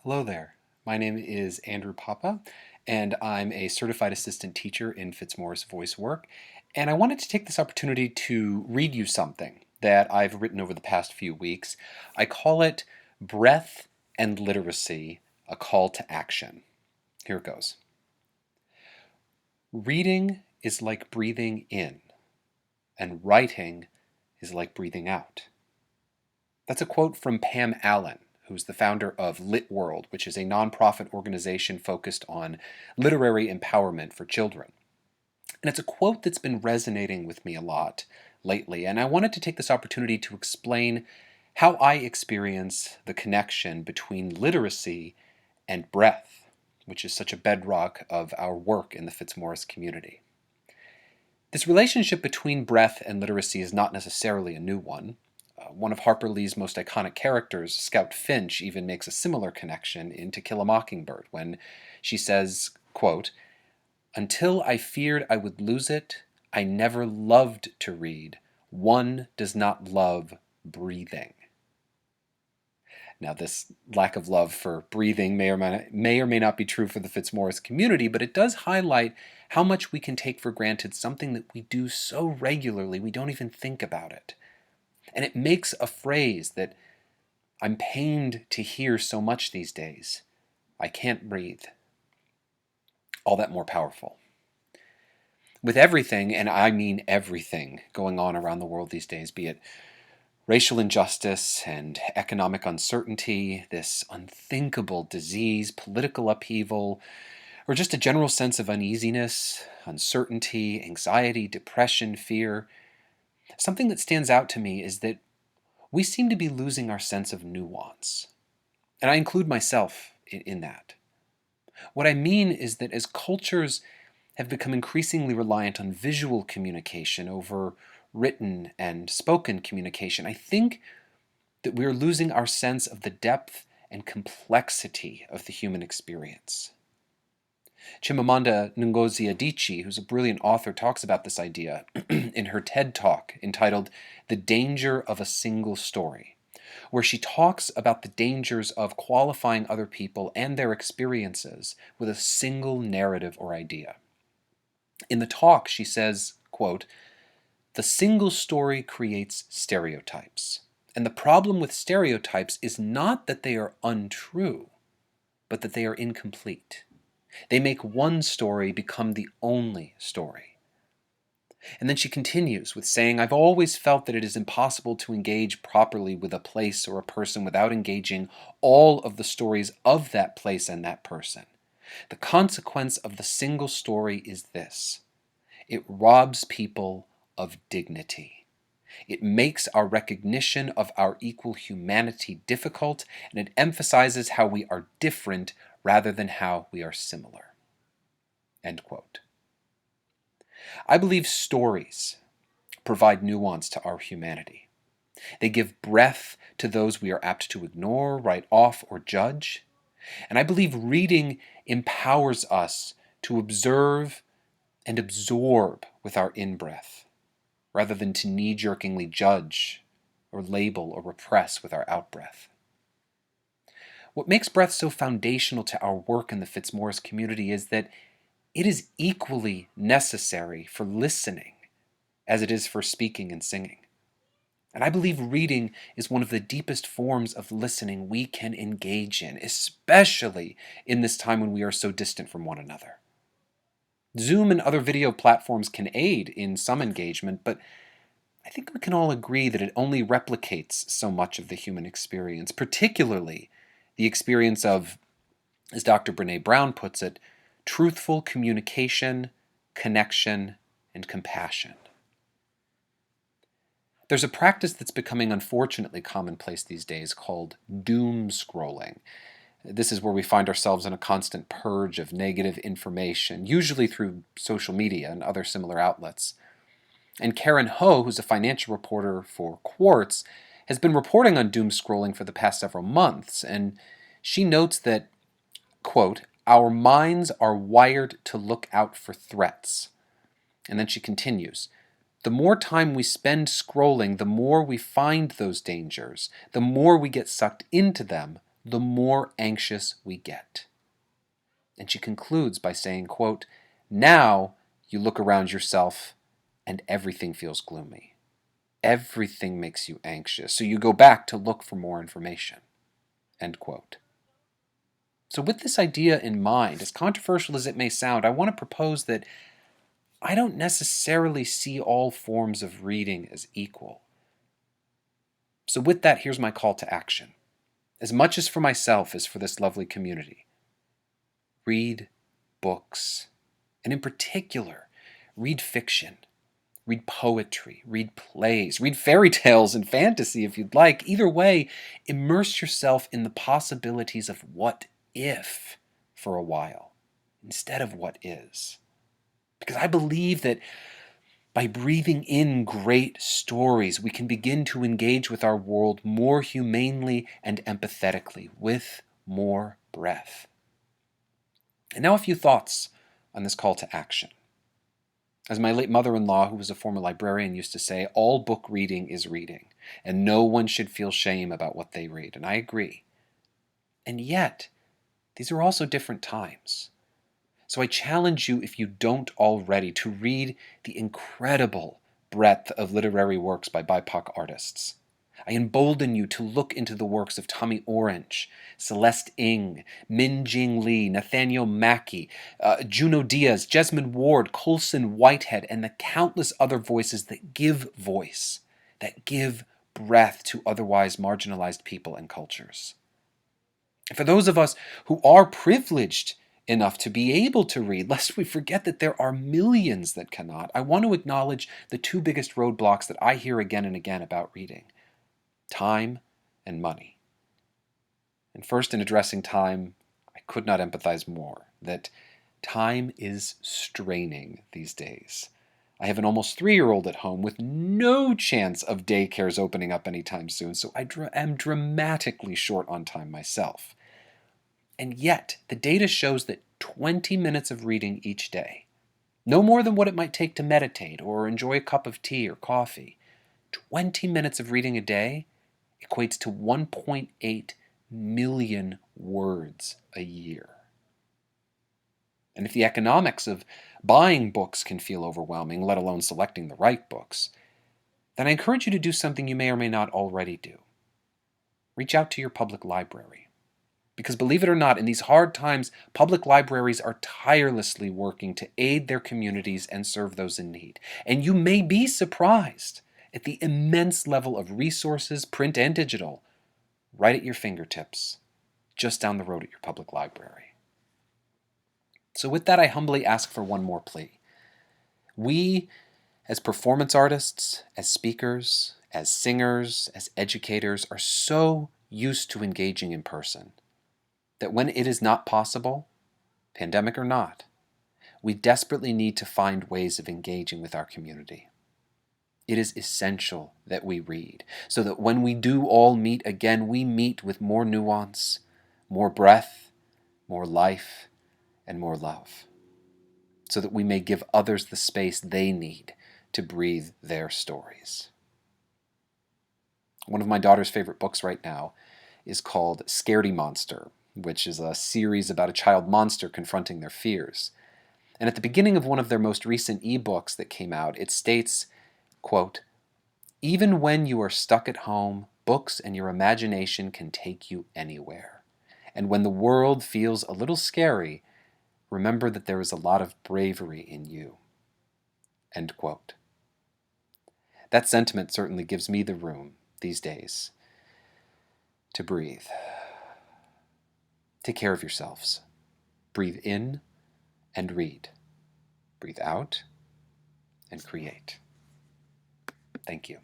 Hello there. My name is Andrew Papa, and I'm a certified assistant teacher in Fitzmaurice Voicework. And I wanted to take this opportunity to read you something that I've written over the past few weeks. I call it Breath and Literacy, a Call to Action. Here it goes. Reading is like breathing in, and writing is like breathing out. That's a quote from Pam Allen, who's the founder of Lit World, which is a nonprofit organization focused on literary empowerment for children. And it's a quote that's been resonating with me a lot lately, and I wanted to take this opportunity to explain how I experience the connection between literacy and breath, which is such a bedrock of our work in the Fitzmaurice community. This relationship between breath and literacy is not necessarily a new one. One of Harper Lee's most iconic characters, Scout Finch, even makes a similar connection in To Kill a Mockingbird when she says, quote, "Until I feared I would lose it, I never loved to read. One does not love breathing." Now, this lack of love for breathing may or may not be true for the Fitzmaurice community, but it does highlight how much we can take for granted something that we do so regularly we don't even think about it. And it makes a phrase that I'm pained to hear so much these days, "I can't breathe," all that more powerful. With everything, and I mean everything, going on around the world these days, be it racial injustice and economic uncertainty, this unthinkable disease, political upheaval, or just a general sense of uneasiness, uncertainty, anxiety, depression, fear, something that stands out to me is that we seem to be losing our sense of nuance. And I include myself in that. What I mean is that as cultures have become increasingly reliant on visual communication over written and spoken communication, I think that we are losing our sense of the depth and complexity of the human experience. Chimamanda Ngozi Adichie, who's a brilliant author, talks about this idea in her TED Talk entitled "The Danger of a Single Story," where she talks about the dangers of qualifying other people and their experiences with a single narrative or idea. In the talk, she says, quote, "The single story creates stereotypes. And the problem with stereotypes is not that they are untrue, but that they are incomplete. They make one story become the only story." And then she continues with saying, "I've always felt that it is impossible to engage properly with a place or a person without engaging all of the stories of that place and that person. The consequence of the single story is this: it robs people of dignity. It makes our recognition of our equal humanity difficult, and it emphasizes how we are different rather than how we are similar." End quote. I believe stories provide nuance to our humanity. They give breadth to those we are apt to ignore, write off, or judge. And I believe reading empowers us to observe and absorb with our in-breath, rather than to knee-jerkingly judge or label or repress with our out-breath. What makes breath so foundational to our work in the Fitzmaurice community is that it is equally necessary for listening as it is for speaking and singing. And I believe reading is one of the deepest forms of listening we can engage in, especially in this time when we are so distant from one another. Zoom and other video platforms can aid in some engagement, but I think we can all agree that it only replicates so much of the human experience, particularly the experience of, as Dr. Brene Brown puts it, truthful communication, connection, and compassion. There's a practice that's becoming unfortunately commonplace these days called doom scrolling. This is where we find ourselves in a constant purge of negative information, usually through social media and other similar outlets. And Karen Ho, who's a financial reporter for Quartz, has been reporting on doom scrolling for the past several months, and she notes that, quote, "Our minds are wired to look out for threats." And then she continues, "The more time we spend scrolling, the more we find those dangers, the more we get sucked into them, the more anxious we get. And she concludes by saying, quote, now you look around yourself and everything feels gloomy. Everything makes you anxious, so you go back to look for more information. End quote. So with this idea in mind, as controversial as it may sound, I want to propose that I don't necessarily see all forms of reading as equal. So with that, here's my call to action. As much as for myself as for this lovely community. Read books, and in particular, read fiction, read poetry, read plays, read fairy tales and fantasy if you'd like. Either way, immerse yourself in the possibilities of what if for a while, instead of what is. Because I believe that by breathing in great stories, we can begin to engage with our world more humanely and empathetically, with more breath. And now a few thoughts on this call to action. As my late mother-in-law, who was a former librarian, used to say, all book reading is reading, and no one should feel shame about what they read. And I agree. And yet, these are also different times. So I challenge you, if you don't already, to read the incredible breadth of literary works by BIPOC artists. I embolden you to look into the works of Tommy Orange, Celeste Ng, Min Jing Lee, Nathaniel Mackey, Juno Diaz, Jesmond Ward, Colson Whitehead, and the countless other voices that give voice, that give breath to otherwise marginalized people and cultures. For those of us who are privileged enough to be able to read, lest we forget that there are millions that cannot, I want to acknowledge the two biggest roadblocks that I hear again and again about reading: time and money. And first, in addressing time, I could not empathize more that time is straining these days. I have an almost 3-year-old at home with no chance of daycares opening up anytime soon, so I am dramatically short on time myself. And yet, the data shows that 20 minutes of reading each day, no more than what it might take to meditate or enjoy a cup of tea or coffee, 20 minutes of reading a day equates to 1.8 million words a year. And if the economics of buying books can feel overwhelming, let alone selecting the right books, then I encourage you to do something you may or may not already do. Reach out to your public library. Because believe it or not, in these hard times, public libraries are tirelessly working to aid their communities and serve those in need. And you may be surprised at the immense level of resources, print and digital, right at your fingertips, just down the road at your public library. So with that, I humbly ask for one more plea. We, as performance artists, as speakers, as singers, as educators, are so used to engaging in person that when it is not possible, pandemic or not, we desperately need to find ways of engaging with our community. It is essential that we read, so that when we do all meet again, we meet with more nuance, more breath, more life, and more love, so that we may give others the space they need to breathe their stories. One of my daughter's favorite books right now is called Scaredy Monster, which is a series about a child monster confronting their fears. And at the beginning of one of their most recent ebooks that came out, it states, quote, even when you are stuck at home, books and your imagination can take you anywhere. And when the world feels a little scary, remember that there is a lot of bravery in you. End quote. That sentiment certainly gives me the room these days to breathe. Take care of yourselves. Breathe in and read. Breathe out and create. Thank you.